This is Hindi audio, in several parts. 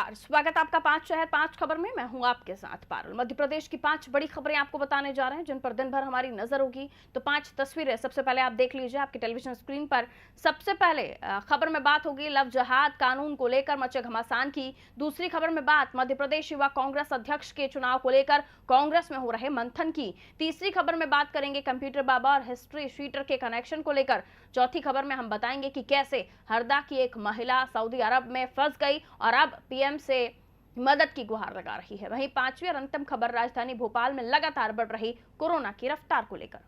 नमस्कार, स्वागत है आपका 5 शहर 5 खबर में। मैं हूं आपके साथ पारुल। मध्य प्रदेश की 5 बड़ी खबरें आपको बताने जा रहे हैं जिन पर दिन भर हमारी नजर होगी। तो 5 तस्वीरें सबसे पहले आप देख लीजिए आपकी टेलीविजन स्क्रीन पर। सबसे पहले खबर में बात होगी लव जिहाद कानून को लेकर मचे घमासान की। दूसरी खबर में बात मध्य प्रदेश युवा कांग्रेस अध्यक्ष के चुनाव को लेकर कांग्रेस में हो रहे मंथन की। तीसरी खबर में बात करेंगे कंप्यूटर बाबा और हिस्ट्री शीटर के कनेक्शन को लेकर। चौथी खबर में हम बताएंगे कि कैसे हरदा की एक महिला सऊदी अरब में फंस गई और अब पीएम से मदद की गुहार लगा रही है। वहीं पांचवी और अंतिम खबर राजधानी भोपाल में लगातार बढ़ रही कोरोना की रफ्तार को लेकर।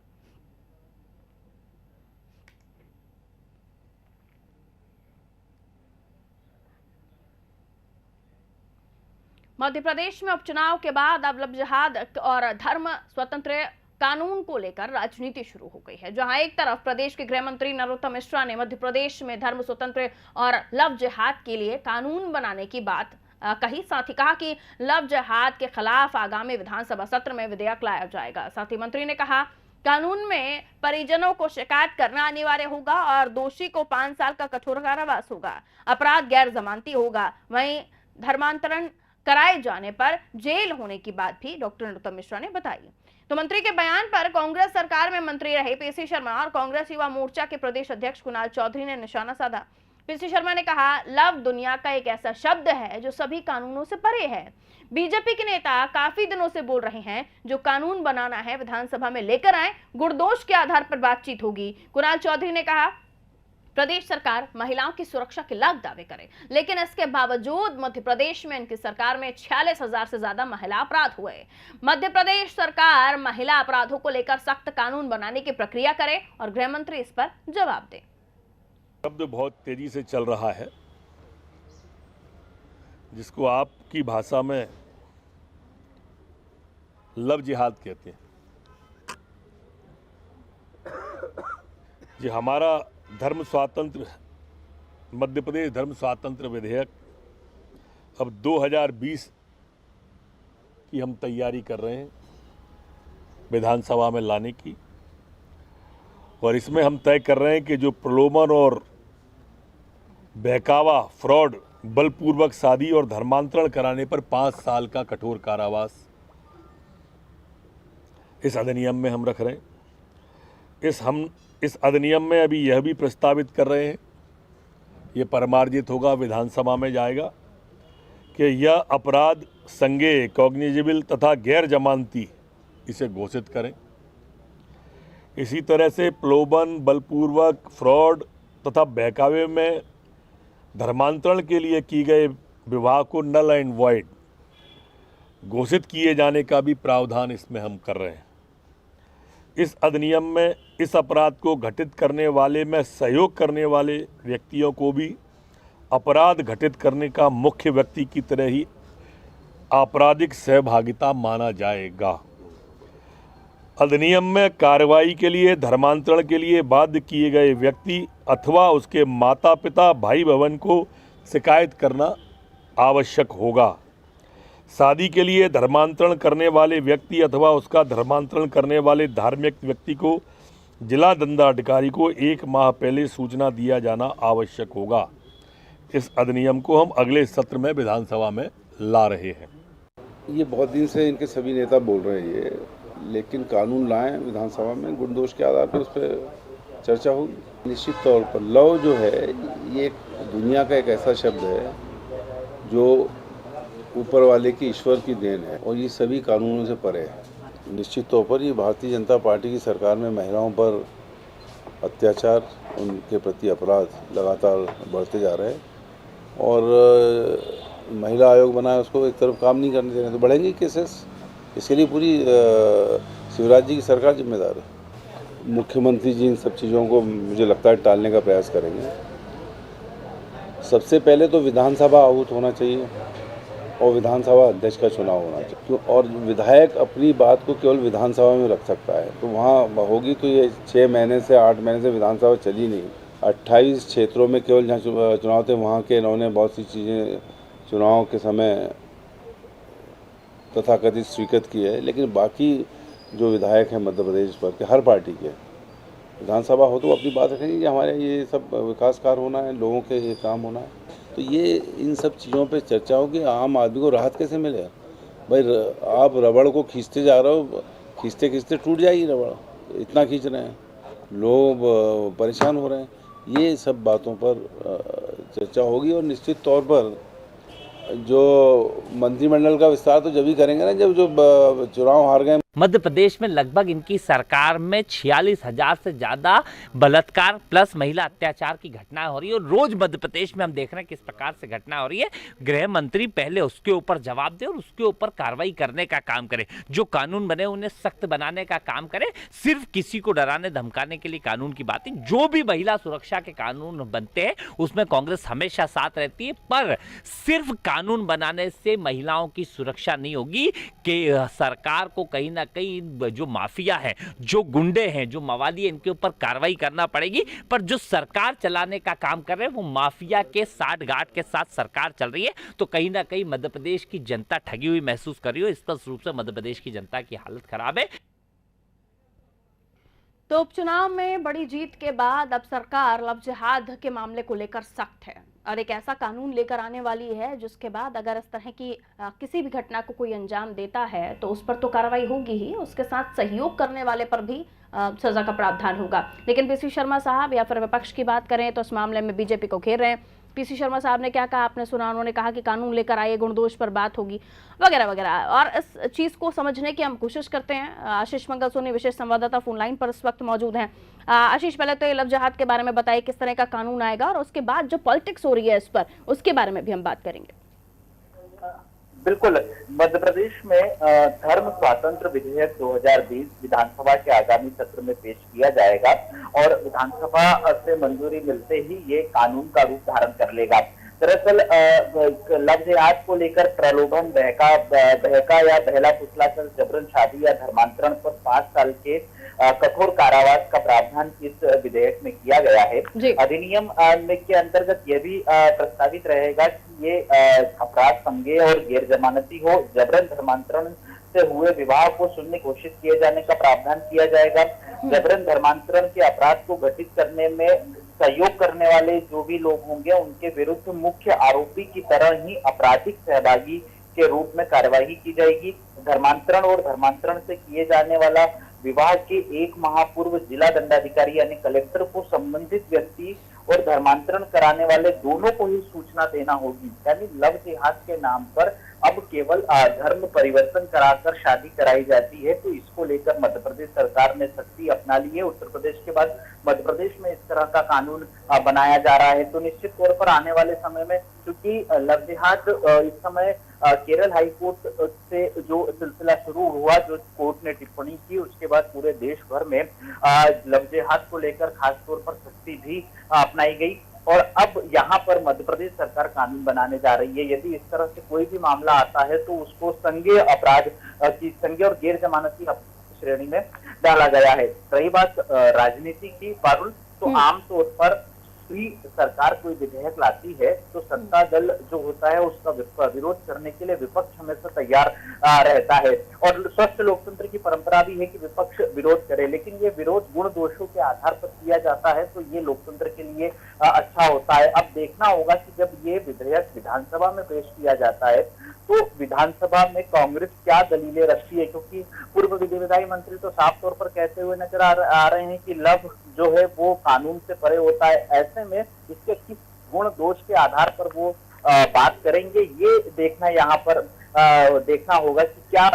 मध्य प्रदेश में उपचुनाव के बाद अब लव जिहाद और धर्म स्वतंत्र कानून को लेकर राजनीति शुरू हो गई है। जहां एक तरफ प्रदेश के गृह मंत्री नरोत्तम मिश्रा ने मध्य प्रदेश में धर्म स्वतंत्र और लव जिहाद के लिए कानून बनाने की बात कही, साथ ही कहा कि लव जिहाद के खिलाफ आगामी विधानसभा सत्र में विधेयक लाया जाएगा। साथ ही मंत्री ने कहा कानून में परिजनों को शिकायत करना अनिवार्य होगा और दोषी को 5 साल का कठोर कारावास होगा। अपराध गैर जमानती होगा। वहीं धर्मांतरण कराए जाने पर जेल होने की बात भी डॉक्टर नरोत्तम मिश्रा ने बताई। तो मंत्री के बयान पर कांग्रेस सरकार में मंत्री रहे पीसी शर्मा और कांग्रेस युवा मोर्चा के प्रदेश अध्यक्ष कुणाल चौधरी ने निशाना साधा। पीसी शर्मा ने कहा लव दुनिया का एक ऐसा शब्द है जो सभी कानूनों से परे है। बीजेपी के नेता काफी दिनों से बोल रहे हैं जो कानून बनाना है विधानसभा में लेकर आए, गुणदोष के आधार पर बातचीत होगी। कुणाल चौधरी ने कहा प्रदेश सरकार महिलाओं की सुरक्षा के लाख दावे करे, लेकिन इसके बावजूद मध्य प्रदेश में इनकी सरकार में 46,000 से ज्यादा महिला अपराध हुए। मध्य प्रदेश सरकार महिला अपराधों को लेकर सख्त कानून बनाने की प्रक्रिया करे और गृह मंत्री इस पर जवाब दे। शब्द बहुत तेजी से चल रहा है जिसको आपकी भाषा में लव जिहाद कहते हैं। जी हमारा धर्म स्वातंत्र मध्य प्रदेश धर्म स्वातंत्र विधेयक अब 2020 की हम तैयारी कर रहे हैं विधानसभा में लाने की, और इसमें हम तय कर रहे हैं कि जो प्रलोभन और बहकावा, फ्रॉड, बलपूर्वक शादी और धर्मांतरण कराने पर 5 साल का कठोर कारावास इस अधिनियम में हम रख रहे हैं। इस अधिनियम में अभी यह भी प्रस्तावित कर रहे हैं, ये परमार्जित होगा, विधानसभा में जाएगा कि यह अपराध संज्ञेय, कॉग्निजेबल तथा गैर जमानती इसे घोषित करें। इसी तरह से प्रलोभन, बलपूर्वक, फ्रॉड तथा बहकावे में धर्मांतरण के लिए किए गए विवाह को नल एंड वॉइड घोषित किए जाने का भी प्रावधान इसमें हम कर रहे हैं। इस अधिनियम में इस अपराध को घटित करने वाले में सहयोग करने वाले व्यक्तियों को भी अपराध घटित करने का मुख्य व्यक्ति की तरह ही आपराधिक सहभागिता माना जाएगा। अधिनियम में कार्रवाई के लिए धर्मांतरण के लिए बाध्य किए गए व्यक्ति अथवा उसके माता पिता, भाई बहन को शिकायत करना आवश्यक होगा। शादी के लिए धर्मांतरण करने वाले व्यक्ति अथवा उसका धर्मांतरण करने वाले धार्मिक व्यक्ति को जिला दंडाधिकारी को 1 माह पहले सूचना दिया जाना आवश्यक होगा। इस अधिनियम को हम अगले सत्र में विधानसभा में ला रहे हैं। ये बहुत दिन से इनके सभी नेता बोल रहे हैं ये, लेकिन कानून लाएं विधानसभा में, गुणदोष के आधार पर उस पर चर्चा होगी। निश्चित तौर पर लव जो है ये दुनिया का एक ऐसा शब्द है जो ऊपर वाले की, ईश्वर की देन है और ये सभी कानूनों से परे है। निश्चित तौर पर ये भारतीय जनता पार्टी की सरकार में महिलाओं पर अत्याचार, उनके प्रति अपराध लगातार बढ़ते जा रहे हैं और महिला आयोग बना है, उसको एक तरफ काम नहीं करने दे रहे, तो बढ़ेंगे केसेस। इसके लिए पूरी शिवराज जी की सरकार जिम्मेदार है। मुख्यमंत्री जी इन सब चीज़ों को मुझे लगता है टालने का प्रयास करेंगे। सबसे पहले तो विधानसभा आहूत होना चाहिए और विधानसभा अध्यक्ष का चुनाव होना चाहिए, और विधायक अपनी बात को केवल विधानसभा में रख सकता है। तो वहाँ होगी तो ये 6 महीने से 8 महीने से विधानसभा चली नहीं। 28 क्षेत्रों में केवल जहाँ चुनाव थे वहाँ के इन्होंने बहुत सी चीज़ें चुनाव के समय तथाकथित स्वीकृत की है, लेकिन बाकी जो विधायक हैं मध्य प्रदेश पर के हर पार्टी के, विधानसभा हो तो अपनी बात रखेंगे कि हमारे ये सब विकास कार्य होना है, लोगों के ये काम होना है। तो ये इन सब चीज़ों पे चर्चा हो कि आम आदमी को राहत कैसे मिले। भाई आप रबड़ को खींचते जा रहे हो, खींचते खींचते टूट जाएगी रबड़, इतना खींच रहे हैं लोग, परेशान हो रहे हैं। ये सब बातों पर चर्चा होगी और निश्चित तौर पर जो मंत्रिमंडल का विस्तार तो जब ही करेंगे ना जब जो चुनाव हार गए। मध्य प्रदेश में लगभग इनकी सरकार में 46,000 से ज्यादा बलात्कार प्लस महिला अत्याचार की घटनाएं हो रही है और रोज मध्य प्रदेश में हम देख रहे हैं किस प्रकार से घटना हो रही है। गृह मंत्री पहले उसके ऊपर जवाब दे और उसके ऊपर कार्रवाई करने का काम करे, जो कानून बने उन्हें सख्त बनाने का काम करे। सिर्फ किसी को डराने धमकाने के लिए कानून की बात नहीं, जो भी महिला सुरक्षा के कानून बनते हैं उसमें कांग्रेस हमेशा साथ रहती है, पर सिर्फ कानून बनाने से महिलाओं की सुरक्षा नहीं होगी कि सरकार को कहीं ना कहीं जो माफिया है, जो गुंडे हैं, जो मवाली है, इनके ऊपर कार्रवाई करना पड़ेगी। पर जो सरकार चलाने का काम कर रहे हैं वो माफिया के साठ गांठ के साथ सरकार चल रही है, तो कहीं ना कहीं मध्य प्रदेश की जनता ठगी हुई महसूस कर रही है। स्पष्ट रूप से मध्य प्रदेश की जनता की हालत खराब है। तो उपचुनाव में बड़ी जीत के बाद अब सरकार लव जिहाद के मामले को लेकर सख्त है और एक ऐसा कानून लेकर आने वाली है जिसके बाद अगर इस तरह की किसी भी घटना को कोई अंजाम देता है तो उस पर तो कार्रवाई होगी ही, उसके साथ सहयोग करने वाले पर भी सजा का प्रावधान होगा। लेकिन पीसी शर्मा साहब या फिर विपक्ष की बात करें तो इस मामले में बीजेपी को घेर रहे हैं। पीसी शर्मा साहब ने क्या कहा आपने सुना, उन्होंने कहा कि कानून लेकर आए, गुणदोष पर बात होगी वगैरह वगैरह। और इस चीज को समझने की हम कोशिश करते हैं। आशीष मंगल सोनी विशेष संवाददाता फोन लाइन पर इस वक्त मौजूद हैं। आशीष, पहले तो ये लव जिहाद के बारे में बताइए, किस तरह का कानून आएगा और उसके बाद जो पॉलिटिक्स हो रही है इस पर, उसके बारे में भी हम बात करेंगे। बिल्कुल, मध्य प्रदेश में धर्म स्वातंत्र विधेयक 2020 विधानसभा के आगामी सत्र में पेश किया जाएगा और विधानसभा से मंजूरी मिलते ही ये कानून का रूप धारण कर लेगा। दरअसल लव जिहाद को लेकर प्रलोभन, बहका या बहला फुसलाकर जबरन शादी या धर्मांतरण पर 5 साल के कठोर कारावास का प्रावधान इस विधेयक में किया गया है। अधिनियम के अंतर्गत यह भी प्रस्तावित रहेगा कि ये अपराध संज्ञेय और गैर जमानती हो। जबरन धर्मांतरण से हुए विवाह को शून्य घोषित किए जाने का प्रावधान किया जाएगा। जबरन धर्मांतरण के अपराध को घटित करने में सहयोग करने वाले जो भी लोग होंगे उनके विरुद्ध मुख्य आरोपी की तरह ही आपराधिक सहभागी के रूप में कार्यवाही की जाएगी। धर्मांतरण और धर्मांतरण से किए जाने वाला विवाह के 1 माह पूर्व जिला दंडाधिकारी यानी कलेक्टर को संबंधित व्यक्ति और धर्मांतरण कराने वाले दोनों को ही सूचना देना होगी। यानी लव जिहाद के नाम पर अब केवल धर्म परिवर्तन कराकर शादी कराई जाती है, तो इसको लेकर मध्य प्रदेश सरकार ने सख्ती अपना ली है। उत्तर प्रदेश के बाद मध्य प्रदेश में इस तरह का कानून बनाया जा रहा है, तो निश्चित तौर पर आने वाले समय में, क्योंकि लव जिहाद इस समय केरल हाई कोर्ट से जो सिलसिला शुरू हुआ, जो कोर्ट ने टिप्पणी की, उसके बाद पूरे देश भर में लव जिहाद को लेकर खासतौर पर सख्ती भी अपनाई गई और अब यहाँ पर मध्य प्रदेश सरकार कानून बनाने जा रही है। यदि इस तरह से कोई भी मामला आता है तो उसको संज्ञेय अपराध की, संज्ञेय और गैर जमानती श्रेणी में डाला गया है। रही बात राजनीति की, पारुल, तो आमतौर पर सरकार कोई विधेयक लाती है तो सत्ता दल जो होता है उसका विरोध करने के लिए विपक्ष हमेशा तैयार रहता है और स्वस्थ लोकतंत्र की परंपरा भी है कि विपक्ष विरोध करे, लेकिन ये विरोध गुण दोषों के आधार पर किया जाता है तो ये लोकतंत्र के लिए अच्छा होता है। अब देखना होगा कि जब ये विधेयक विधानसभा में पेश किया जाता है तो विधानसभा में कांग्रेस क्या दलीलें रखती है, क्योंकि पूर्व विधि मंत्री तो साफ तौर पर कहते हुए नजर आ रहे हैं कि लव जो है वो कानून से परे होता है। ऐसे में इसके किस गुण दोष के आधार पर वो बात करेंगे, ये देखना यहाँ पर देखना होगा कि क्या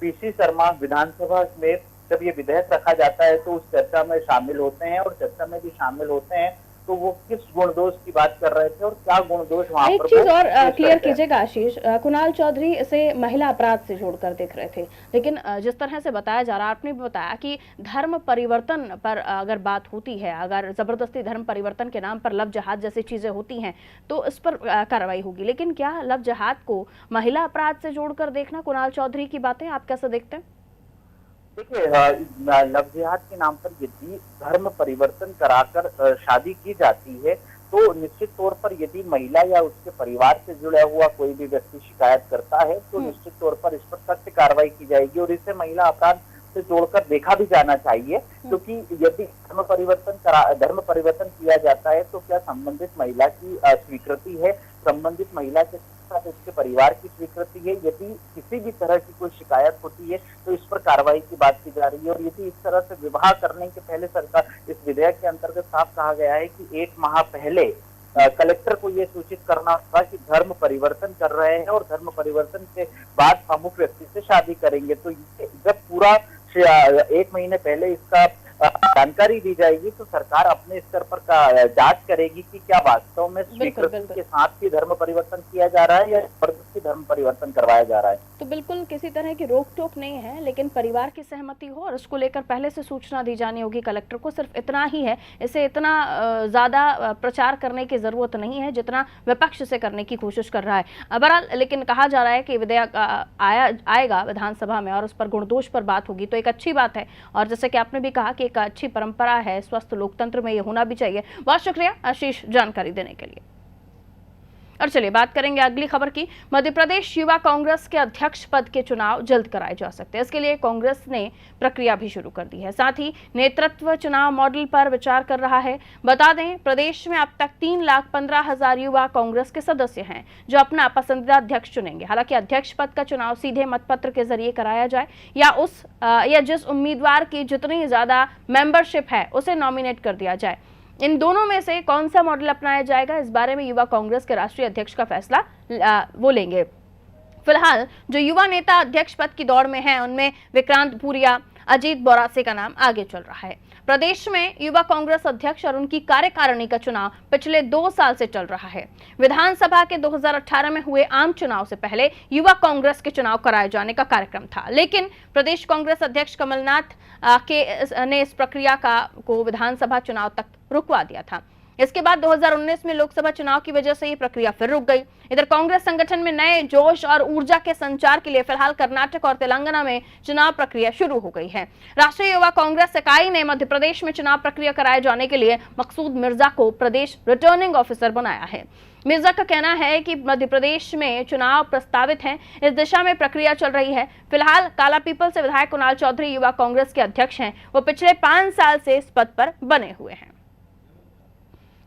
पीसी शर्मा विधानसभा में जब ये विधेयक रखा जाता है तो उस चर्चा में शामिल होते हैं और चर्चा में भी शामिल होते हैं तो वो किस गुणदोष की बात कर रहे थे और क्या गुणदोष वहां पर। एक चीज और क्लियर कीजिएगा आशीष, कुणाल चौधरी इसे महिला अपराध से जोड़कर देख रहे थे, लेकिन जिस तरह से बताया जा रहा, आपने भी बताया कि धर्म परिवर्तन पर अगर बात होती है, अगर जबरदस्ती धर्म परिवर्तन के नाम पर लव जिहाद जैसी चीजें होती हैं तो इस पर कार्रवाई होगी, लेकिन क्या लव जिहाद को महिला अपराध से जोड़कर देखना, कुणाल चौधरी की बातें आप कैसे देखते हैं? देखिए, लव जिहाद के नाम पर यदि धर्म परिवर्तन कराकर शादी की जाती है तो निश्चित तौर पर यदि महिला या उसके परिवार से जुड़ा हुआ कोई भी व्यक्ति शिकायत करता है तो निश्चित तौर पर इस पर सख्त कार्रवाई की जाएगी और इससे महिला अपराध से जोड़कर देखा भी जाना चाहिए, क्योंकि यदि धर्म परिवर्तन किया जाता है तो क्या संबंधित महिला की स्वीकृति है, संबंधित महिला के साथ उसके परिवार की स्वीकृति है। यदि किसी भी तरह की कोई शिकायत होती है तो इस पर कार्रवाई की बात की जा रही है। और यदि इस तरह से विवाह करने के पहले सरकार, इस विधेयक के अंतर्गत साफ कहा गया है कि 1 माह पहले कलेक्टर को ये सूचित करना होगा कि धर्म परिवर्तन कर रहे हैं और धर्म परिवर्तन के बाद अमुक व्यक्ति से शादी करेंगे। तो जब पूरा 1 महीने पहले इसका जानकारी दी जाएगी तो सरकार अपने स्तर पर जांच करेगी कि क्या वास्तव में स्वीकृति के साथ ही धर्म परिवर्तन किया जा रहा है या जबरदस्ती धर्म परिवर्तन करवाया जा रहा है। तो बिल्कुल किसी तरह की रोक टोक नहीं है, लेकिन परिवार की सहमति हो और उसको लेकर पहले से सूचना दी जानी होगी कलेक्टर को। सिर्फ इतना ही है, इसे इतना ज्यादा प्रचार करने की जरूरत नहीं है जितना विपक्ष से करने की कोशिश कर रहा है। बहरहाल लेकिन कहा जा रहा है कि विधेयक आएगा विधानसभा में और उस पर गुणदोष पर बात होगी, तो एक अच्छी बात है। और जैसे कि आपने भी कहा कि एक अच्छी परंपरा है, स्वस्थ लोकतंत्र में ये होना भी चाहिए। बहुत शुक्रिया आशीष जानकारी देने के लिए। और चलिए बात करेंगे अगली खबर की। मध्य प्रदेश युवा कांग्रेस के अध्यक्ष पद के चुनाव जल्द कराए जा सकते हैं। इसके लिए कांग्रेस ने प्रक्रिया भी शुरू कर दी है, साथ ही नेतृत्व चुनाव मॉडल पर विचार कर रहा है। बता दें, प्रदेश में अब तक 3,15,000 युवा कांग्रेस के सदस्य हैं जो अपना पसंदीदा अध्यक्ष चुनेंगे। हालांकि अध्यक्ष पद का चुनाव सीधे मतपत्र के जरिए कराया जाए या जिस उम्मीदवार की जितनी ज्यादा मेंबरशिप है उसे नॉमिनेट कर दिया जाए। इन दोनों में से कौन सा मॉडल अपनाया जाएगा, इस बारे में युवा कांग्रेस के राष्ट्रीय अध्यक्ष का फैसला वो लेंगे। फिलहाल जो युवा नेता अध्यक्ष पद की दौड़ में हैं उनमें विक्रांत भूरिया, अजीत बोरासे का नाम आगे चल रहा है। प्रदेश में युवा कांग्रेस अध्यक्ष और उनकी कार्यकारिणी का चुनाव पिछले 2 साल से चल रहा है। विधानसभा के 2018 में हुए आम चुनाव से पहले युवा कांग्रेस के चुनाव कराए जाने का कार्यक्रम था, लेकिन प्रदेश कांग्रेस अध्यक्ष कमलनाथ ने इस प्रक्रिया को विधानसभा चुनाव तक रुकवा दिया था। इसके बाद 2019 में लोकसभा चुनाव की वजह से ये प्रक्रिया फिर रुक गई। इधर कांग्रेस संगठन में नए जोश और ऊर्जा के संचार के लिए फिलहाल कर्नाटक और तेलंगाना में चुनाव प्रक्रिया शुरू हो गई है। राष्ट्रीय युवा कांग्रेस इकाई ने मध्य प्रदेश में चुनाव प्रक्रिया कराए जाने के लिए मकसूद मिर्जा को प्रदेश रिटर्निंग ऑफिसर बनाया है। मिर्जा का कहना है कि मध्य प्रदेश में चुनाव प्रस्तावित हैं, इस दिशा में प्रक्रिया चल रही है। फिलहाल काला पीपल से विधायक कुणाल चौधरी युवा कांग्रेस के अध्यक्ष हैं, वो पिछले 5 साल से इस पद पर बने हुए हैं।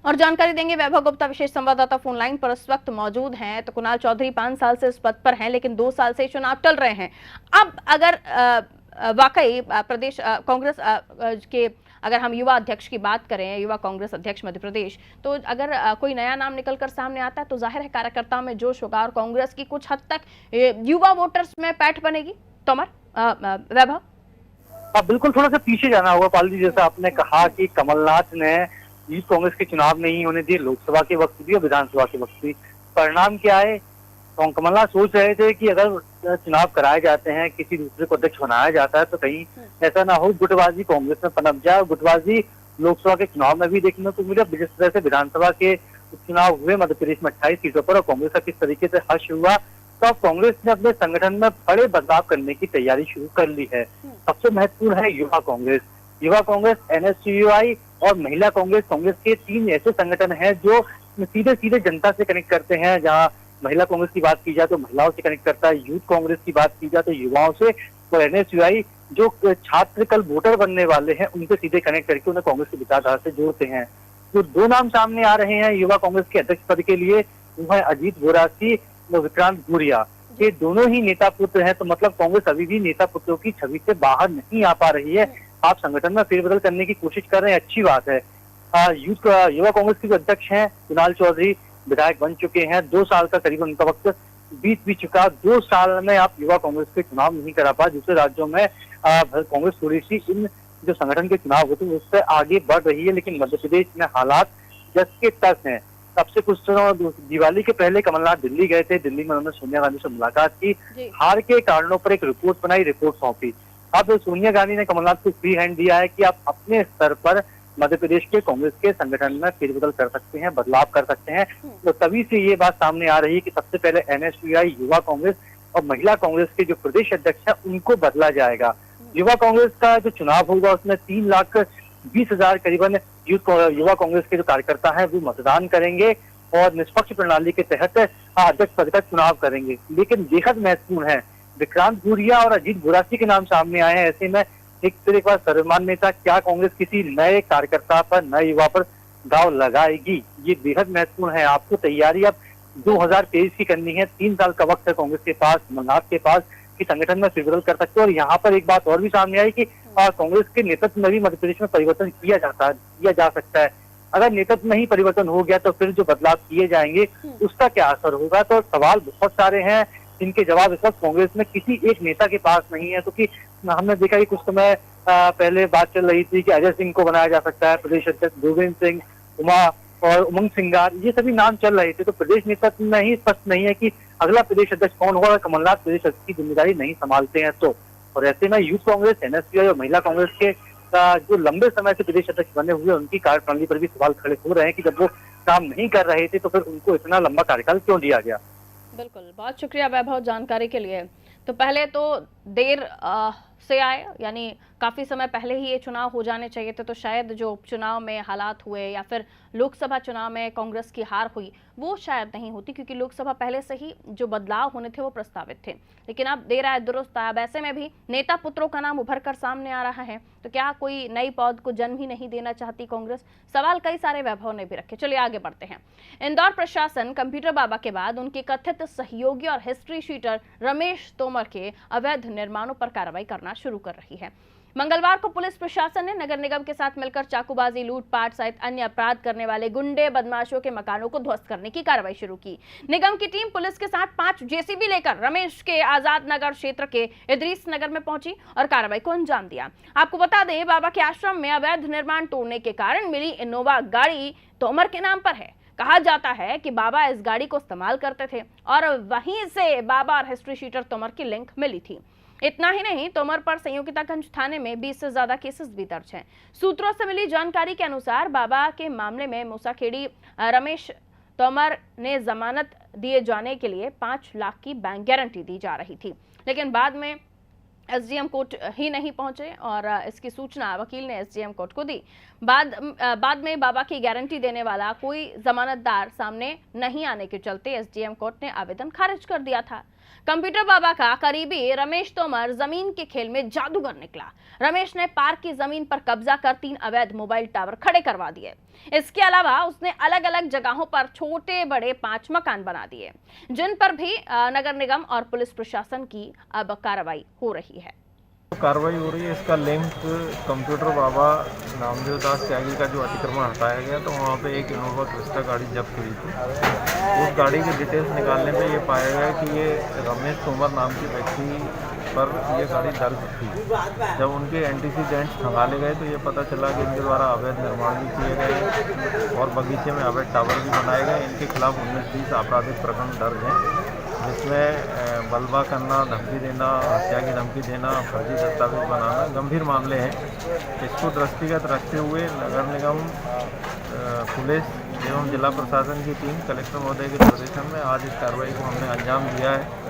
और जानकारी देंगे वैभव गुप्ता, विशेष संवाददाता फोन लाइन पर इस वक्त मौजूद हैं। तो कुणाल चौधरी 5 साल से इस पद पर हैं, लेकिन 2 साल से चुनाव टल रहे हैं। अब अगर वाकई प्रदेश कांग्रेस के अगर हम युवा अध्यक्ष की बात करें, युवा कांग्रेस अध्यक्ष मध्य प्रदेश, तो अगर कोई नया नाम निकलकर सामने आता है तो जाहिर है कार्यकर्ताओं में जोश होगा और कांग्रेस की कुछ हद तक युवा वोटर्स में पैठ बनेगी। तोमर, वैभव, बिल्कुल थोड़ा सा पीछे जाना होगा पाल जी। जैसा आपने कहा कि कमलनाथ ने यूथ कांग्रेस के चुनाव नहीं होने दिए, लोकसभा के वक्त भी और विधानसभा के वक्त भी। परिणाम क्या है? तो कमलनाथ सोच रहे थे कि अगर चुनाव कराए जाते हैं, किसी दूसरे को अध्यक्ष बनाया जाता है तो कहीं ऐसा ना हो गुटबाजी कांग्रेस में पनप जाए। गुटबाजी लोकसभा के चुनाव में भी देखने को मिला। जिस तरह से विधानसभा के चुनाव हुए मध्य प्रदेश में 28 सीटों पर और कांग्रेस का किस तरीके से हर्ष हुआ, तो अब कांग्रेस ने अपने संगठन में बड़े बदलाव करने की तैयारी शुरू कर ली है। सबसे महत्वपूर्ण है युवा कांग्रेस। युवा कांग्रेस, NSUI और महिला कांग्रेस, कांग्रेस के 3 ऐसे संगठन हैं जो सीधे सीधे जनता से कनेक्ट करते हैं। जहां महिला कांग्रेस की बात की जाए तो महिलाओं से कनेक्ट करता है, यूथ कांग्रेस की बात की जाए तो युवाओं से, और NSUI जो छात्र कल वोटर बनने वाले हैं उनसे सीधे कनेक्ट करके उन्हें कांग्रेस की विचारधारा से जोड़ते हैं। तो 2 नाम सामने आ रहे हैं युवा कांग्रेस के अध्यक्ष पद के लिए, वो है अजीत बोरासी और विक्रांत भूरिया। ये दोनों ही नेता पुत्र हैं, तो मतलब कांग्रेस अभी भी नेता पुत्रों की छवि से बाहर नहीं आ पा रही है। आप संगठन में फेरबदल करने की कोशिश कर रहे हैं, अच्छी बात है। युवा कांग्रेस के जो अध्यक्ष हैं कुणाल चौधरी विधायक बन चुके हैं, 2 साल का करीबन उनका वक्त बीत भी चुका। 2 साल में आप युवा कांग्रेस के चुनाव नहीं करा पाए। दूसरे राज्यों में कांग्रेस थोड़ी सी इन जो संगठन के चुनाव होते हैं उससे आगे बढ़ रही है, लेकिन मध्य प्रदेश में हालात जस के तस हैं। सबसे कुछ दिवाली के पहले कमलनाथ दिल्ली गए थे, दिल्ली में उन्होंने सोनिया गांधी से मुलाकात की, हार के कारणों पर एक रिपोर्ट बनाई, रिपोर्ट सौंपी। अब सोनिया गांधी ने कमलनाथ को फ्री हैंड दिया है कि आप अपने स्तर पर मध्य प्रदेश के कांग्रेस के संगठन में फेरबदल कर सकते हैं, बदलाव कर सकते हैं। तो तभी से ये बात सामने आ रही है कि सबसे पहले NSUI, युवा कांग्रेस और महिला कांग्रेस के जो प्रदेश अध्यक्ष है उनको बदला जाएगा। युवा कांग्रेस का जो चुनाव होगा उसमें 3,20,000 करीबन युवा कांग्रेस के जो कार्यकर्ता हैं वो मतदान करेंगे और निष्पक्ष प्रणाली के तहत अध्यक्ष पद का चुनाव करेंगे। लेकिन बेहद महत्वपूर्ण है विक्रांत भूरिया और अजीत बुरासी के नाम सामने आए हैं। ऐसे में एक फिर एक बार सर्वमान्य नेता, क्या कांग्रेस किसी नए कार्यकर्ता पर, नए युवा पर दाव लगाएगी, ये बेहद महत्वपूर्ण है। आपको तैयारी अब 2023 की करनी है। 3 साल का वक्त है कांग्रेस के पास, कमलनाथ के पास, कि संगठन में फेवरल कर सकते हैं। और यहाँ पर एक बात और भी सामने आई कि कांग्रेस के नेतृत्व में भी मध्य प्रदेश में परिवर्तन किया जा सकता है। अगर नेतृत्व में ही परिवर्तन हो गया तो फिर जो बदलाव किए जाएंगे उसका क्या असर होगा। तो सवाल बहुत सारे हैं जिनके जवाब इस वक्त कांग्रेस में किसी एक नेता के पास नहीं है। क्योंकि हमने देखा कि कुछ समय पहले बात चल रही थी कि अजय सिंह को बनाया जा सकता है प्रदेश अध्यक्ष, गोविंद सिंह, उमा और उमंग सिंगार, ये सभी नाम चल रहे थे। तो प्रदेश नेतृत्व में ही स्पष्ट नहीं है कि अगला प्रदेश अध्यक्ष कौन होगा। कमलनाथ प्रदेश अध्यक्ष की जिम्मेदारी नहीं संभालते हैं तो। और ऐसे में यूथ कांग्रेस, एनएसयूआई और महिला कांग्रेस के जो लंबे समय से प्रदेश अध्यक्ष बने हुए, उनकी कार्यप्रणाली पर भी सवाल खड़े हो रहे हैं कि जब वो काम नहीं कर रहे थे तो फिर उनको इतना लंबा कार्यकाल क्यों दिया गया। बिल्कुल, बहुत शुक्रिया वैभव जानकारी के लिए। तो पहले तो देर से आए, यानी काफ़ी समय पहले ही ये चुनाव हो जाने चाहिए थे, तो शायद जो उपचुनाव में हालात हुए या फिर लोकसभा चुनाव में कांग्रेस की हार हुई वो शायद नहीं होती, क्योंकि लोकसभा पहले से ही जो बदलाव होने थे वो प्रस्तावित थे। लेकिन अब देर आए दुरुस्त आए। अब ऐसे में भी नेता पुत्रों का नाम उभर कर सामने आ रहा है, तो क्या कोई नई पौध को जन्म ही नहीं देना चाहती कांग्रेस? सवाल कई सारे वैभव ने भी रखे। चलिए आगे बढ़ते हैं। इंदौर प्रशासन कंप्यूटर बाबा के बाद उनके कथित सहयोगी और हिस्ट्री शीटर रमेश तोमर के अवैध निर्माणों पर कार्रवाई करना शुरू कर रही है। मंगलवार को पुलिस प्रशासन ने नगर निगम के साथ मिलकर चाकूबाजी, लूटपाट सहित अन्य अपराध करने वाले गुंडे बदमाशों के मकानों को ध्वस्त करने की कार्रवाई शुरू की। निगम की टीम पुलिस के साथ 5 जेसीबी लेकर रमेश के आजाद नगर क्षेत्र के इदरीस नगर में पहुंची और कार्रवाई को अंजाम दिया। आपको बता दें, बाबा के आश्रम में अवैध निर्माण तोड़ने के कारण मिली इनोवा गाड़ी तोमर के नाम पर है। कहा जाता है कि बाबा इस गाड़ी को इस्तेमाल करते थे और वहीं से बाबा और हिस्ट्री शीटर तोमर की लिंक मिली थी। इतना ही नहीं, तोमर पर संयोगितागंज थाने में 20 से ज्यादा केसेस भी दर्ज हैं। सूत्रों से मिली जानकारी के अनुसार बाबा के मामले में मूसाखेड़ी रमेश तोमर ने जमानत दिए जाने के लिए 5 लाख की बैंक गारंटी दी जा रही थी, लेकिन बाद में एसडीएम कोर्ट ही नहीं पहुंचे और इसकी सूचना वकील ने एसडीएम कोर्ट को दी। बाद में बाबा की गारंटी देने वाला कोई जमानतदार सामने नहीं आने के चलते एसडीएम कोर्ट ने आवेदन खारिज कर दिया था। कंप्यूटर बाबा का करीबी रमेश तोमर जमीन के खेल में जादूगर निकला। रमेश ने पार्क की जमीन पर कब्जा कर 3 अवैध मोबाइल टावर खड़े करवा दिए। इसके अलावा उसने अलग अलग जगहों पर छोटे बड़े 5 मकान बना दिए, जिन पर भी नगर निगम और पुलिस प्रशासन की अब कार्रवाई हो रही है। कार्रवाई हो रही है। इसका लिंक कंप्यूटर बाबा नामदेव दास त्यागी का जो अतिक्रमण हटाया गया तो वहाँ पे एक इनोवा क्रिस्टा गाड़ी जब्त हुई थी। उस गाड़ी की डिटेल्स निकालने पे ये पाया गया कि ये रमेश तोमर नाम के व्यक्ति पर ये गाड़ी दर्ज थी। जब उनके एंटीसीडेंट्स खंगाले गए तो ये पता चला कि इनके द्वारा अवैध निर्माण भी किए गए और बगीचे में अवैध टावर भी बनाए गए। इनके खिलाफ 19-20 आपराधिक प्रकरण दर्ज हैं, जिसमें बलवा करना, धमकी देना, हत्या की धमकी देना, फर्जी दस्तावेज बनाना गंभीर मामले हैं। इसको दृष्टिगत रखते हुए नगर निगम, पुलिस एवं जिला प्रशासन की टीम कलेक्टर महोदय के निर्देशन में आज इस कार्रवाई को हमने अंजाम दिया है।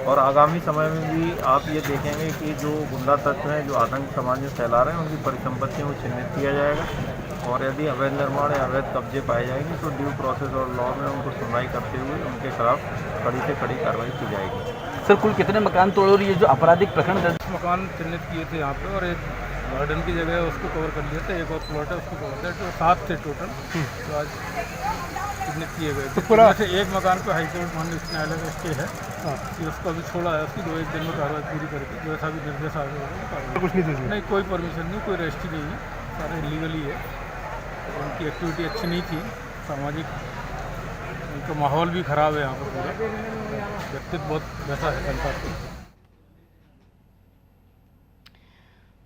और आगामी समय में भी आप ये देखेंगे कि जो गुंडा तत्व हैं, जो आतंक समाज में फैला रहे हैं, उनकी परिसंपत्तियों को चिन्हित किया जाएगा और यदि अवैध निर्माण या अवैध कब्जे पाए जाएंगे तो ड्यू प्रोसेस और लॉ में उनको सुनवाई करते हुए उनके खिलाफ कड़ी से कड़ी कार्रवाई की जाएगी। सर, कुल कितने मकान तोड़ और ये जो आपराधिक प्रकरण दर्ज? मकान चिन्हित किए थे यहाँ पे और एक गार्डन की जगह है उसको कवर कर लिया था, एक और प्लॉट है उसको कवर किया, तो 7 थे टोटल तो आज चिन्हित किए गए थे। पूरा से एक मकान पे हाईकोर्ट माननीय उच्च न्यायालय का स्टे है कि उसको अभी छोड़ा है, उसकी 2-1 दिन में कार्रवाई पूरी करके जैसा भी निर्देश आ गया। कुछ नहीं, कोई परमिशन नहीं, कोई रजिस्ट्री नहीं है, सारे लीगली है। उनकी एक्टिविटी अच्छी नहीं थी, सामाजिक उनका माहौल भी खराब है यहाँ पर, पूरा व्यक्तित्व बहुत वैसा है जनता को।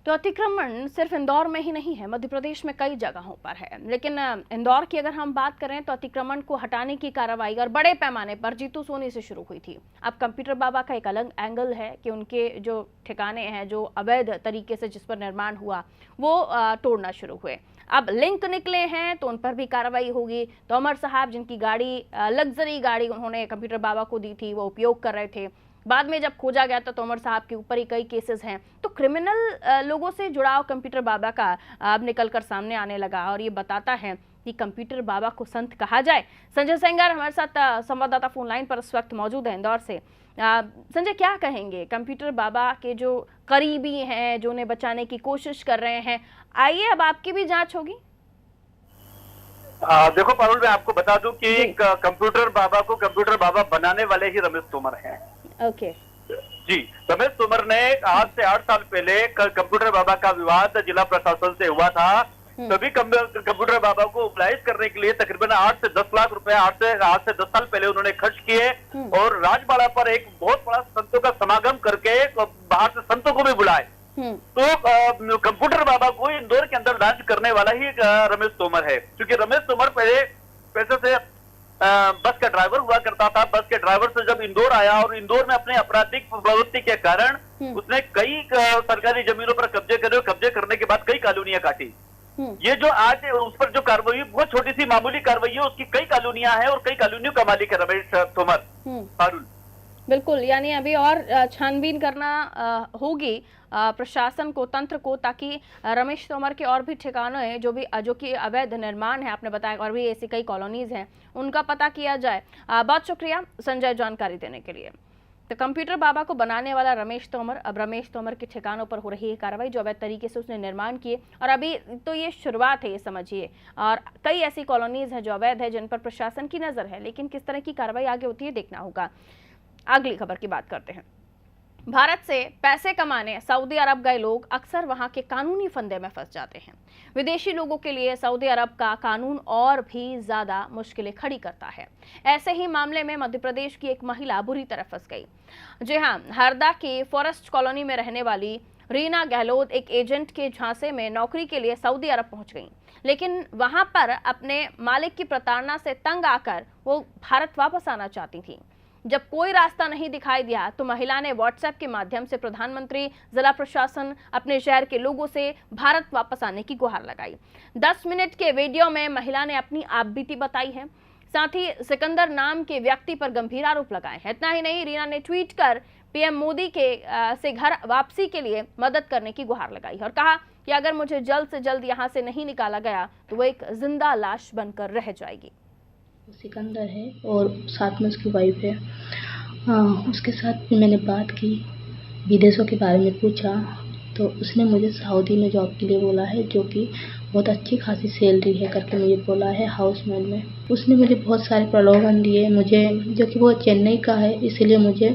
तो अतिक्रमण सिर्फ इंदौर में ही नहीं है, मध्य प्रदेश में कई जगहों पर है। लेकिन इंदौर की अगर हम बात करें तो अतिक्रमण को हटाने की कार्रवाई और बड़े पैमाने पर जीतू सोनी से शुरू हुई थी। अब कंप्यूटर बाबा का एक अलग एंगल है कि उनके जो ठिकाने हैं, जो अवैध तरीके से जिस पर निर्माण हुआ, वो तोड़ना शुरू हुए। अब लिंक निकले हैं तो उन पर भी कार्रवाई होगी। तोमर साहब, जिनकी गाड़ी लग्जरी गाड़ी उन्होंने कंप्यूटर बाबा को दी थी, वो उपयोग कर रहे थे, बाद में जब खोजा गया तो तोमर साहब के ऊपर ही कई केसेस हैं। तो क्रिमिनल लोगों से जुड़ाव कंप्यूटर बाबा का अब निकलकर सामने आने लगा और ये बताता है कि कंप्यूटर बाबा को संत कहा जाए। संजय सेंगर हमारे साथ संवाददाता फोन लाइन पर इस वक्त मौजूद है इंदौर से। संजय, क्या कहेंगे कंप्यूटर बाबा के जो करीबी हैं, जो उन्हें बचाने की कोशिश कर रहे हैं, आइए अब आपकी भी जांच होगी। देखो पारुल, मैं आपको बता दूं कि कंप्यूटर बाबा को कंप्यूटर बाबा बनाने वाले ही रमेश तोमर हैं। ओके जी, रमेश तोमर ने आज से 8 साल पहले कंप्यूटर बाबा का विवाद जिला प्रशासन से हुआ था। तभी कंप्यूटर बाबा को उपलाइज करने के लिए तकरीबन 8 से 10 लाख रुपए आज से 10 साल पहले उन्होंने खर्च किए और राजबाड़ा पर एक बहुत बड़ा संतों का समागम करके बाहर से संतों को भी बुलाए। तो कंप्यूटर बाबा को इंदौर के अंदर लॉन्च करने वाला ही रमेश तोमर है, क्योंकि रमेश तोमर पहले पैसे से बस का ड्राइवर हुआ करता था। बस के ड्राइवर से जब इंदौर आया और इंदौर में अपने आपराधिक प्रवृत्ति के कारण उसने कई सरकारी जमीनों पर कब्जे करने के बाद कई कॉलोनियां काटी। ये जो आज उस पर जो कार्रवाई, बहुत छोटी सी मामूली कार्रवाई है, उसकी कई कॉलोनियां हैं और कई कॉलोनियों का मालिक है रमेश तोमर। पारुल, बिल्कुल, यानी अभी और छानबीन करना होगी प्रशासन को, तंत्र को, ताकि रमेश तोमर के और भी ठिकाने जो कि अवैध निर्माण है, आपने बताया, और भी ऐसी कई कॉलोनीज हैं, उनका पता किया जाए। बहुत शुक्रिया संजय जानकारी देने के लिए। तो कंप्यूटर बाबा को बनाने वाला रमेश तोमर, अब रमेश तोमर के ठिकानों पर हो रही है कार्रवाई, जो अवैध तरीके से उसने निर्माण किए, और अभी तो ये शुरुआत है, ये समझिए, और कई ऐसी कॉलोनीज हैं जो अवैध है, जिन पर प्रशासन की नजर है, लेकिन किस तरह की कार्रवाई आगे होती है देखना होगा। अगली खबर की बात करते हैं। भारत से पैसे कमाने सऊदी अरब गए लोग अक्सर वहां के कानूनी फंदे में फंस जाते हैं। विदेशी लोगों के लिए सऊदी अरब का कानून और भी ज्यादा मुश्किलें खड़ी करता है। ऐसे ही मामले में मध्य प्रदेश की एक महिला बुरी तरह फंस गई। जी हां, हरदा की फॉरेस्ट कॉलोनी में रहने वाली रीना गहलोत एक एजेंट के झांसे में नौकरी के लिए सऊदी अरब पहुंच गई, लेकिन वहां पर अपने मालिक की प्रताड़ना से तंग आकर वो भारत वापस आना चाहती थी। जब कोई रास्ता नहीं दिखाई दिया तो महिला ने व्हाट्सएप के माध्यम से प्रधानमंत्री, जिला प्रशासन, अपने शहर के लोगों से भारत वापस आने की गुहार लगाई। 10 मिनट के वीडियो में महिला ने अपनी आपबीती बताई है, साथ ही सिकंदर नाम के व्यक्ति पर गंभीर आरोप लगाए हैं। इतना ही नहीं, रीना ने ट्वीट कर पीएम मोदी से घर वापसी के लिए मदद करने की गुहार लगाई और कहा कि अगर मुझे जल्द से जल्द यहाँ से नहीं निकाला गया तो वो एक जिंदा लाश बनकर रह जाएगी। सिकंदर है और साथ में उसकी वाइफ है। उसके साथ भी मैंने बात की, विदेशों के बारे में पूछा, तो उसने मुझे सऊदी में जॉब के लिए बोला है, जो कि बहुत अच्छी खासी सैलरी है करके मुझे बोला है, हाउसमेड में। उसने मुझे बहुत सारे प्रलोभन दिए मुझे, जो कि वो चेन्नई का है, इसीलिए मुझे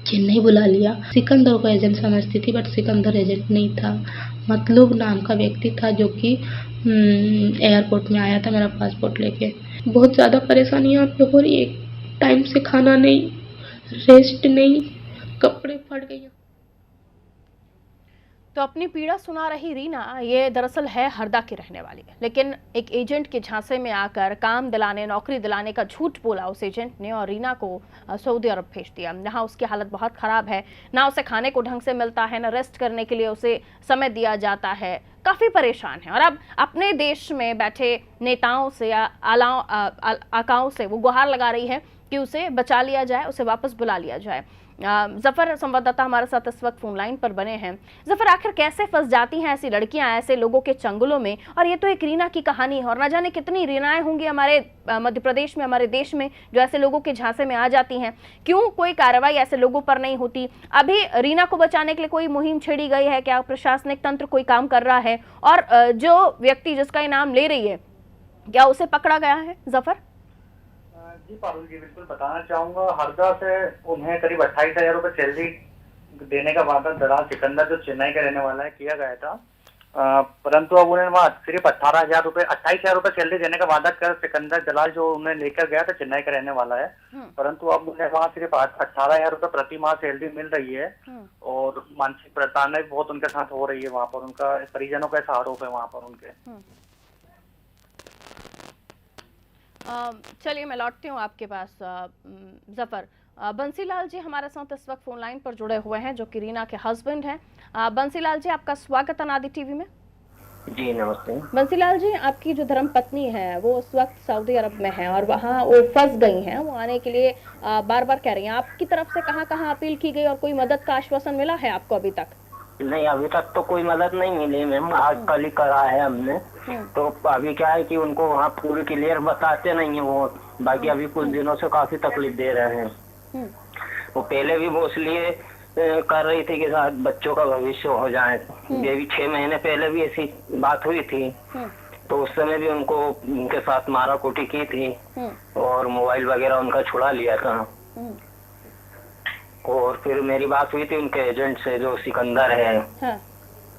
चेन्नई बुला लिया। सिकंदर को एजेंट समझती थी, बट सिकंदर एजेंट नहीं था। मतलूब नाम का व्यक्ति था, जो कि एयरपोर्ट में आया था मेरा पासपोर्ट लेके। बहुत ज़्यादा परेशानी यहाँ पे हो रही है, टाइम से खाना नहीं, रेस्ट नहीं, कपड़े फट गए। तो अपनी पीड़ा सुना रही रीना, ये दरअसल है हरदा की रहने वाली, लेकिन एक एजेंट के झांसे में आकर काम दिलाने, नौकरी दिलाने का झूठ बोला उस एजेंट ने और रीना को सऊदी अरब भेज दिया। यहाँ उसकी हालत बहुत ख़राब है, ना उसे खाने को ढंग से मिलता है, ना रेस्ट करने के लिए उसे समय दिया जाता है, काफ़ी परेशान है। और अब अपने देश में बैठे नेताओं से या आकाओं से वो गुहार लगा रही है कि उसे बचा लिया जाए, उसे वापस बुला लिया जाए। जफर संवाददाता हमारे साथ इस वक्त फोन लाइन पर बने हैं। जफर, आखिर कैसे फंस जाती हैं ऐसी लड़कियां ऐसे लोगों के चंगुलों में? और ये तो एक रीना की कहानी है, और ना जाने कितनी रीनाएं होंगी हमारे मध्य प्रदेश में, हमारे देश में, जो ऐसे लोगों के झांसे में आ जाती हैं। क्यों कोई कार्रवाई ऐसे लोगों पर नहीं होती? अभी रीना को बचाने के लिए कोई मुहिम छेड़ी गई है क्या? प्रशासनिक तंत्र कोई काम कर रहा है? और जो व्यक्ति जिसका इनाम ले रही है, क्या उसे पकड़ा गया है? जफर जी पारुल जी, बिल्कुल बताना चाहूंगा। हरदा से उन्हें करीब 28,000 रुपए सैलरी देने का वादा दलाल सिकंदर, जो चेन्नई का रहने वाला है, किया गया था। परंतु अब उन्हें वहाँ सिर्फ 28,000 रुपए सैलरी देने का वादा कर सिकंदर दलाल जो उन्हें लेकर गया था, चेन्नई का रहने वाला है, परंतु अब उन्हें वहाँ सिर्फ 18,000 रुपए प्रति माह सैलरी मिल रही है और मानसिक प्रताड़ना भी बहुत उनके साथ हो रही है। वहाँ पर उनका परिजनों का ऐसा आरोप है वहाँ पर उनके। चलिए मैं लौटती हूँ आपके पास। जफर, बंसीलाल जी हमारे साथ इस वक्त फोन लाइन पर जुड़े हुए हैं, जो कि रीना के हस्बैंड हैं। बंसीलाल जी, आपका स्वागत है अनादि टीवी में। जी नमस्ते। बंसीलाल जी, आपकी जो धर्म पत्नी है वो उस वक्त सऊदी अरब में है और वहाँ वो फंस गई हैं, वो आने के लिए बार बार कह रही हैं। आपकी तरफ से कहाँ कहाँ अपील की गई और कोई मदद का आश्वासन मिला है आपको अभी तक? नहीं, अभी तक तो कोई मदद नहीं मिली मैम। आज कल ही करा है हमने, तो अभी क्या है कि उनको वहाँ पूरी क्लियर बताते नहीं है वो, बाकी अभी कुछ दिनों से काफी तकलीफ दे रहे हैं। वो पहले भी वो इसलिए कर रही थी कि साथ बच्चों का भविष्य हो जाए। ये भी 6 महीने पहले भी ऐसी बात हुई थी, तो उस समय भी उनके साथ मारा कुटी की थी और मोबाइल वगैरह उनका छुड़ा लिया था। और फिर मेरी बात हुई थी उनके एजेंट से जो सिकंदर है,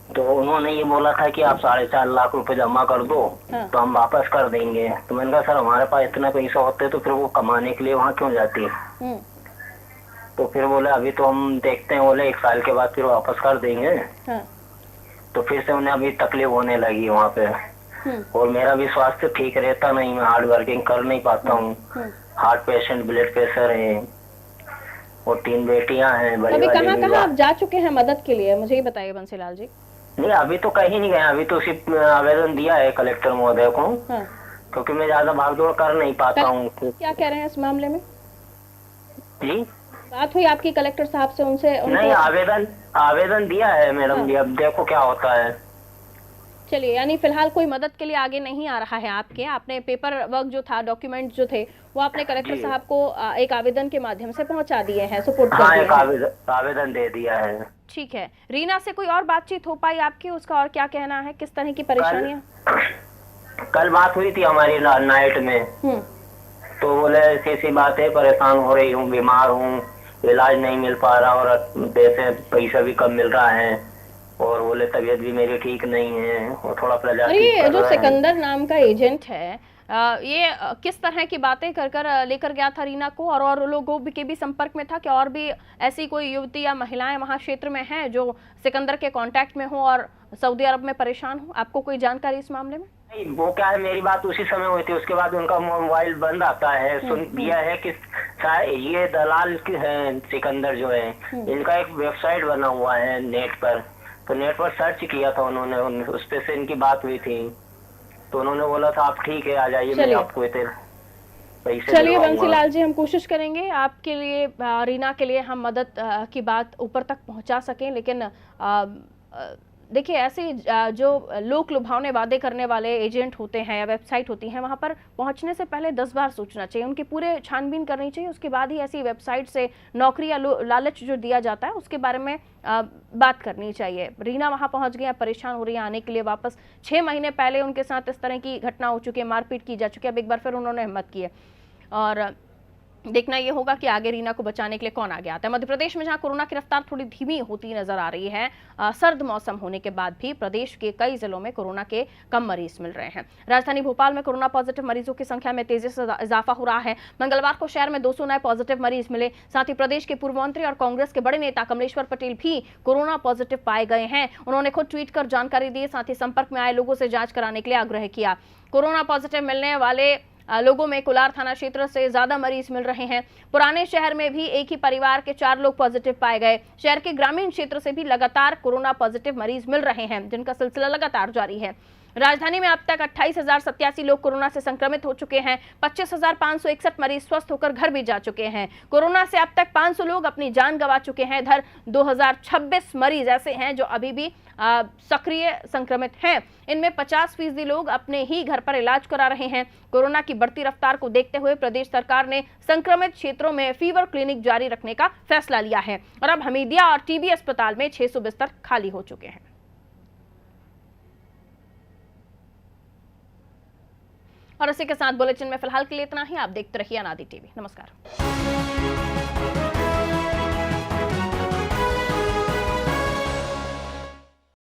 तो उन्होंने ये बोला था कि आप 4.5 लाख रुपए जमा कर दो तो हम वापस कर देंगे। तो मैंने कहा सर हमारे पास इतना पैसा होते तो फिर वो कमाने के लिए वहाँ क्यों जाती है। तो फिर बोले अभी तो हम देखते हैं, बोले 1 साल के बाद फिर वापस कर देंगे। तो फिर से उन्हें अभी तकलीफ होने लगी वहाँ पे, और मेरा भी स्वास्थ्य ठीक रहता नहीं, मैं हार्ड वर्किंग कर नहीं पाता हूँ। हार्ट पेशेंट, ब्लड प्रेशर है और 3 बेटियां हैं। अभी कहाँ आप जा चुके हैं मदद के लिए, मुझे ही बताइए बंसीलाल जी। नहीं अभी तो कहीं नहीं गए, अभी तो सिर्फ आवेदन दिया है कलेक्टर महोदय को, क्योंकि मैं ज्यादा भागदौड़ कर नहीं पाता हूँ। क्या कह रहे हैं इस मामले में जी? बात हुई आपकी कलेक्टर साहब से, उनसे नहीं आवेदन दिया है मैडम जी, अब देखो क्या होता है। चलिए, यानी फिलहाल कोई मदद के लिए आगे नहीं आ रहा है आपने पेपर वर्क जो था, डॉक्यूमेंट जो थे वो आपने कलेक्टर साहब को एक आवेदन के माध्यम से पहुंचा दिए हैं, सुपुर्द कर दिए हैं। एक आवेदन दे दिया है। ठीक है, रीना से कोई और बातचीत हो पाई आपकी, उसका और क्या कहना है, किस तरह की परेशानियां? कल बात हुई थी हमारी नाइट में, तो बोले ऐसी बात है, परेशान हो रही हूँ, बीमार हूँ, इलाज नहीं मिल पा रहा और पैसा भी कम मिल रहा है, और बोले तबीयत भी मेरी ठीक नहीं है और थोड़ा प्रजाति। ये जो सिकंदर नाम का एजेंट है, ये किस तरह की बातें कर लेकर गया था रीना को, और लोगों के भी संपर्क में था कि और भी ऐसी कोई युवती या महिलाएं वहां क्षेत्र में हैं जो सिकंदर के कांटेक्ट में हो और सऊदी अरब में परेशान हो? आपको कोई जानकारी इस मामले में? नहीं, वो क्या है, मेरी बात उसी समय हुई थी, उसके बाद उनका मोबाइल बंद आता है। सुन दिया है कि ये दलाल है सिकंदर जो है, इनका एक वेबसाइट बना हुआ है नेट पर, तो नेट पर सर्च किया था उन्होंने, उस पे से इनकी बात हुई थी, तो उन्होंने बोला था आप ठीक है आ जाइए, मैं आपको चलिए बंसीलाल जी, हम कोशिश करेंगे आपके लिए, रीना के लिए हम मदद की बात ऊपर तक पहुंचा सकें, लेकिन देखिए ऐसे जो लोक लुभावने वादे करने वाले एजेंट होते हैं या वेबसाइट होती हैं, वहां पर पहुंचने से पहले 10 बार सोचना चाहिए, उनकी पूरे छानबीन करनी चाहिए, उसके बाद ही ऐसी वेबसाइट से नौकरी या लालच जो दिया जाता है उसके बारे में बात करनी चाहिए। रीना वहां पहुंच गई, परेशान हो रही है आने के लिए वापस। 6 महीने पहले उनके साथ इस तरह की घटना हो चुकी है, मारपीट की जा चुकी है, अब एक बार फिर उन्होंने हिम्मत की है, और देखना ये होगा कि आगे रीना को बचाने के लिए कौन आगे आता है। मध्य प्रदेश में जहां कोरोना की रफ्तार थोड़ी धीमी होती नजर आ रही है, सर्द मौसम होने के बाद भी प्रदेश के कई जिलों में कोरोना के कम मरीज मिल रहे हैं। राजधानी भोपाल में कोरोना पॉजिटिव मरीजों की संख्या में तेजी से इजाफा हो रहा है। मंगलवार को शहर में 200 नए पॉजिटिव मरीज मिले। साथ ही प्रदेश के पूर्व मंत्री और कांग्रेस के बड़े नेता कमलेश्वर पटेल भी कोरोना पॉजिटिव पाए गए हैं। उन्होंने खुद ट्वीट कर जानकारी दी, साथ ही संपर्क में आए लोगों से जांच कराने के लिए आग्रह किया। कोरोना पॉजिटिव मिलने वाले लोगों में कुलार थाना क्षेत्र से ज्यादा मरीज मिल रहे हैं। पुराने शहर में भी एक ही परिवार के 4 लोग पॉजिटिव पाए गए। शहर के ग्रामीण क्षेत्र से भी लगातार कोरोना पॉजिटिव मरीज मिल रहे हैं, जिनका सिलसिला लगातार जारी है। राजधानी में अब तक 28,087 लोग कोरोना से संक्रमित हो चुके हैं। 25,561 मरीज स्वस्थ होकर घर भी जा चुके हैं। कोरोना से अब तक 500 लोग अपनी जान गंवा चुके हैं। इधर 2026 मरीज ऐसे हैं जो अभी भी सक्रिय संक्रमित हैं। इनमें 50% लोग अपने ही घर पर इलाज करा रहे हैं। कोरोना की बढ़ती रफ्तार को देखते हुए प्रदेश सरकार ने संक्रमित क्षेत्रों में फीवर क्लिनिक जारी रखने का फैसला लिया है, और अब हमीदिया और टीबी अस्पताल में 600 बिस्तर खाली हो चुके हैं। और इसी के साथ बुलेटिन में फिलहाल के लिए इतना ही। आप देखते रहिए अनादि टीवी। नमस्कार।